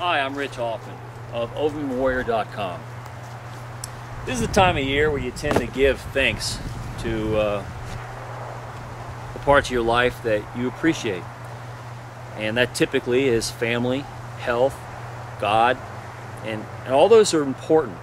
Hi, I'm Rich Hoffman of OvermanWarrior.com. This is the time of year where you tend to give thanks to the parts of your life that you appreciate. And that typically is family, health, God, and all those are important.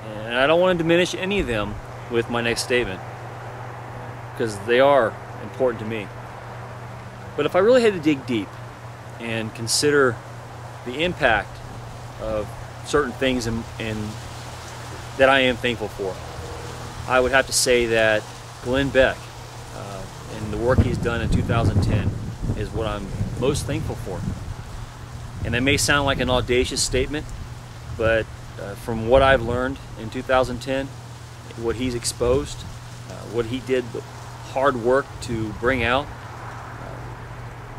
And I don't want to diminish any of them with my next statement, because they are important to me. But if I really had to dig deep and consider the impact of certain things and that I am thankful for, I would have to say that Glenn Beck and the work he's done in 2010 is what I'm most thankful for. And that may sound like an audacious statement, but from what I've learned in 2010, what he's exposed, what he did, the hard work to bring out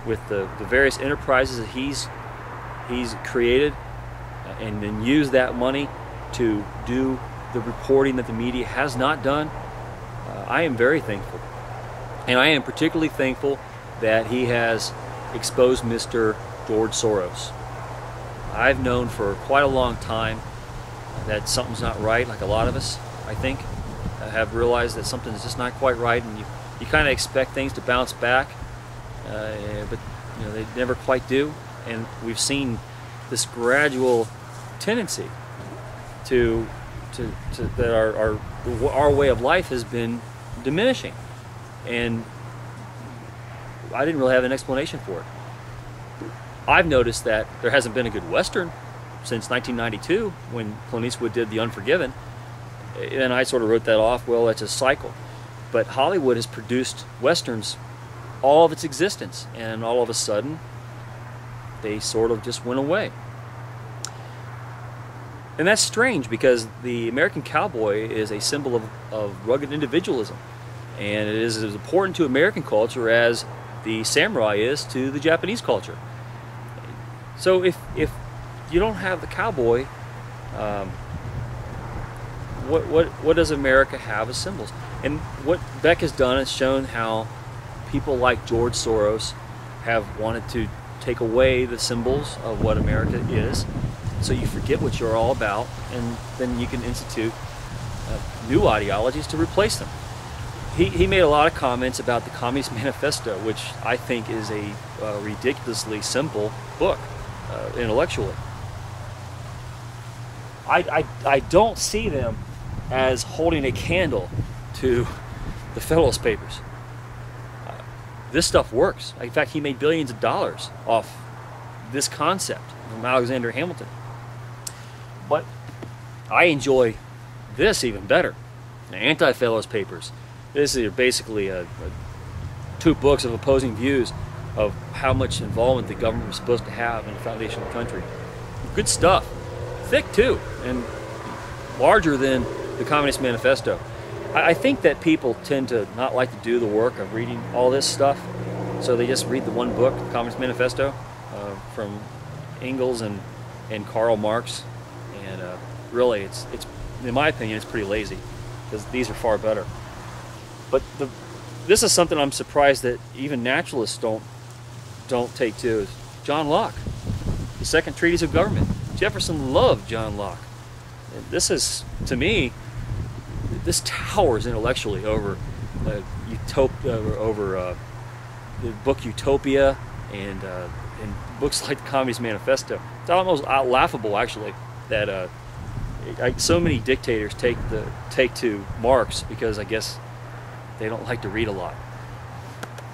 with the various enterprises that he's created, and then use that money to do the reporting that the media has not done, I am very thankful. And I am particularly thankful that he has exposed Mr. George Soros. I've known for quite a long time that something's not right, like a lot of us, I think, have realized that something's just not quite right, and you kind of expect things to bounce back, but you know, they never quite do. And we've seen this gradual tendency to that our way of life has been diminishing, and I didn't really have an explanation for it. I've noticed that there hasn't been a good Western since 1992 when Clint Eastwood did The Unforgiven, and I sort of wrote that off. Well, that's a cycle. But Hollywood has produced Westerns all of its existence, and all of a sudden they sort of just went away. And that's strange, because the American cowboy is a symbol of rugged individualism, and it is as important to American culture as the samurai is to the Japanese culture. So if you don't have the cowboy, what does America have as symbols? And what Beck has done is shown how people like George Soros have wanted to take away the symbols of what America is, so you forget what you're all about, and then you can institute new ideologies to replace them. He made a lot of comments about the Communist Manifesto, which I think is a ridiculously simple book intellectually. I don't see them as holding a candle to the Federalist Papers. This stuff works. In fact, he made billions of dollars off this concept from Alexander Hamilton. But I enjoy this even better. The Anti-Federalist Papers. This is basically two books of opposing views of how much involvement the government was supposed to have in the foundation of the country. Good stuff. Thick too, and larger than the Communist Manifesto. I think that people tend to not like to do the work of reading all this stuff, so they just read the one book, the Communist Manifesto, from Engels and Karl Marx, and really, it's in my opinion, it's pretty lazy, because these are far better. But this is something I'm surprised that even naturalists don't take to, is John Locke, the Second Treatise of Government. Jefferson loved John Locke. And this is, to me, this towers intellectually over the book Utopia and books like the Communist Manifesto. It's almost laughable, actually, that so many dictators take to Marx, because I guess they don't like to read a lot.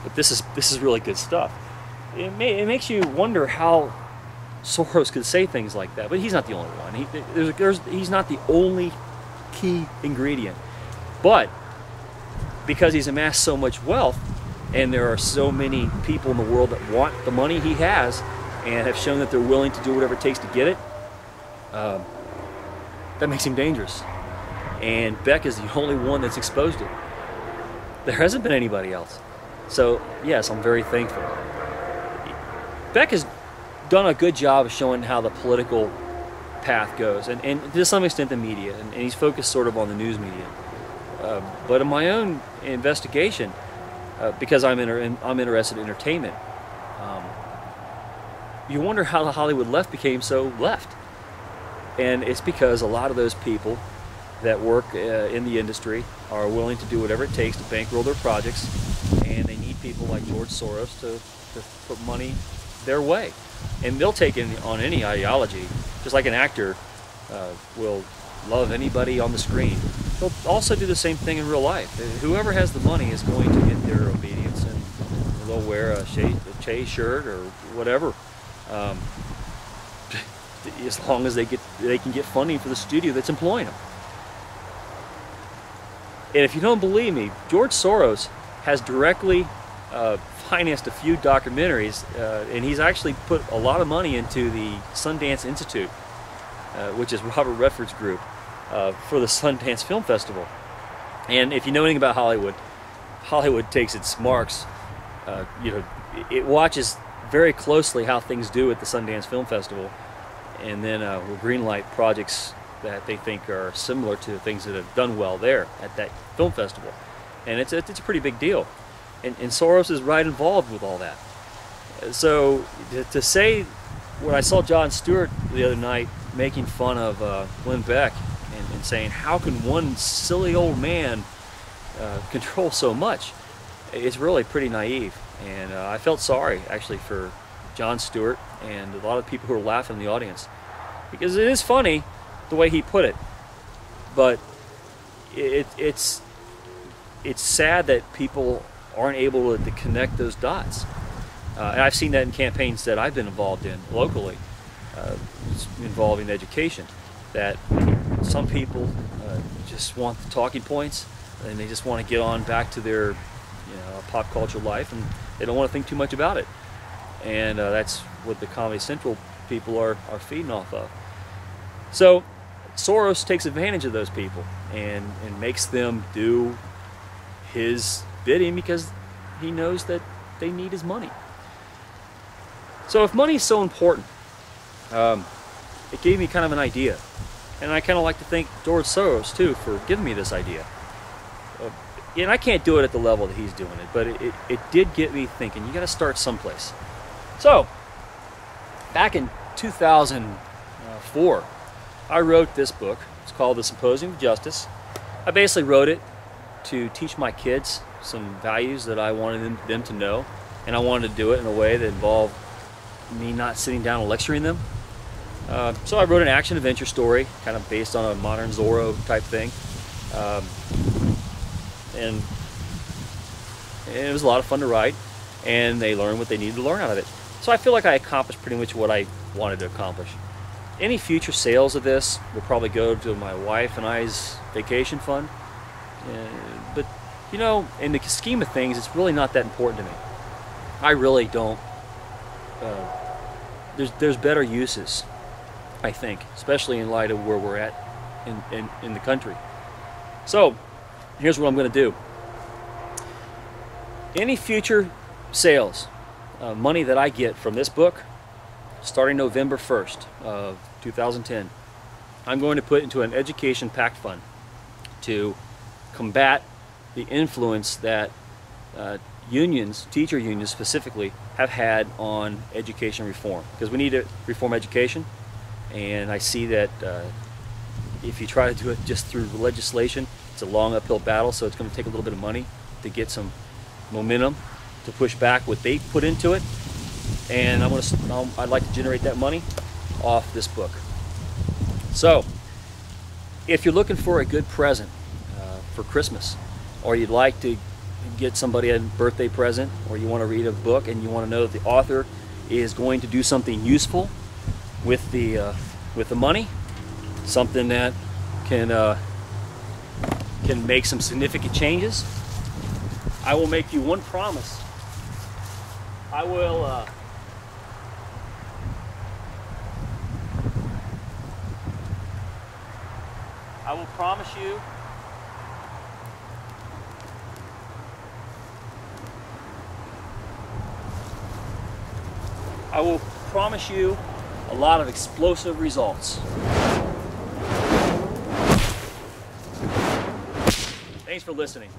But this is really good stuff. It makes you wonder how Soros could say things like that, but he's not the only one. He's not the only key ingredient. But because he's amassed so much wealth, and there are so many people in the world that want the money he has and have shown that they're willing to do whatever it takes to get it, that makes him dangerous. And Beck is the only one that's exposed it. There hasn't been anybody else. So yes, I'm very thankful. Beck has done a good job of showing how the political path goes, and to some extent the media, and he's focused sort of on the news media. But in my own investigation, because I'm interested in entertainment, you wonder how the Hollywood left became so left. And it's because a lot of those people that work in the industry are willing to do whatever it takes to bankroll their projects, and they need people like George Soros to put money their way. And they'll take on any ideology, just like an actor will love anybody on the screen. They'll also do the same thing in real life. Whoever has the money is going to get their obedience, and they'll wear a Che shirt or whatever, as long as they can get funding for the studio that's employing them. And if you don't believe me, George Soros has directly financed a few documentaries, and he's actually put a lot of money into the Sundance Institute, which is Robert Redford's group, for the Sundance Film Festival. And if you know anything about Hollywood, Hollywood takes its marks. It watches very closely how things do at the Sundance Film Festival, and then will greenlight projects that they think are similar to things that have done well there at that film festival. And it's a pretty big deal. And Soros is right involved with all that. So to say, when I saw Jon Stewart the other night making fun of Glenn Beck and saying, how can one silly old man control so much? It's really pretty naive. And I felt sorry, actually, for Jon Stewart and a lot of people who were laughing in the audience. Because it is funny the way he put it. But it's sad that people aren't able to connect those dots. And I've seen that in campaigns that I've been involved in locally, involving education, that some people just want the talking points, and they just want to get on back to their pop culture life, and they don't want to think too much about it. And that's what the Comedy Central people are feeding off of. So Soros takes advantage of those people and makes them do his bidding because he knows that they need his money. So if money is so important, it gave me kind of an idea. And I kind of like to thank George Soros too for giving me this idea. And I can't do it at the level that he's doing it, but it did get me thinking, you got to start someplace. So back in 2004, I wrote this book. It's called The Symposium of Justice. I basically wrote it to teach my kids some values that I wanted them to know, and I wanted to do it in a way that involved me not sitting down and lecturing them. So I wrote an action-adventure story, kind of based on a modern Zorro type thing, and it was a lot of fun to write, and they learned what they needed to learn out of it. So I feel like I accomplished pretty much what I wanted to accomplish. Any future sales of this will probably go to my wife and I's vacation fund. But, in the scheme of things, it's really not that important to me. I really don't. There's better uses, I think, especially in light of where we're at in the country. So, here's what I'm going to do. Any future sales, money that I get from this book, starting November 1st of 2010, I'm going to put into an education PAC fund to combat the influence that unions, teacher unions specifically, have had on education reform. Because we need to reform education, and I see that if you try to do it just through legislation, it's a long uphill battle, so it's going to take a little bit of money to get some momentum to push back what they put into it. And I'd like to generate that money off this book. So, if you're looking for a good present for Christmas, or you'd like to get somebody a birthday present, or you want to read a book and you want to know that the author is going to do something useful with the money, something that can make some significant changes, I will make you one promise. I will promise you a lot of explosive results. Thanks for listening.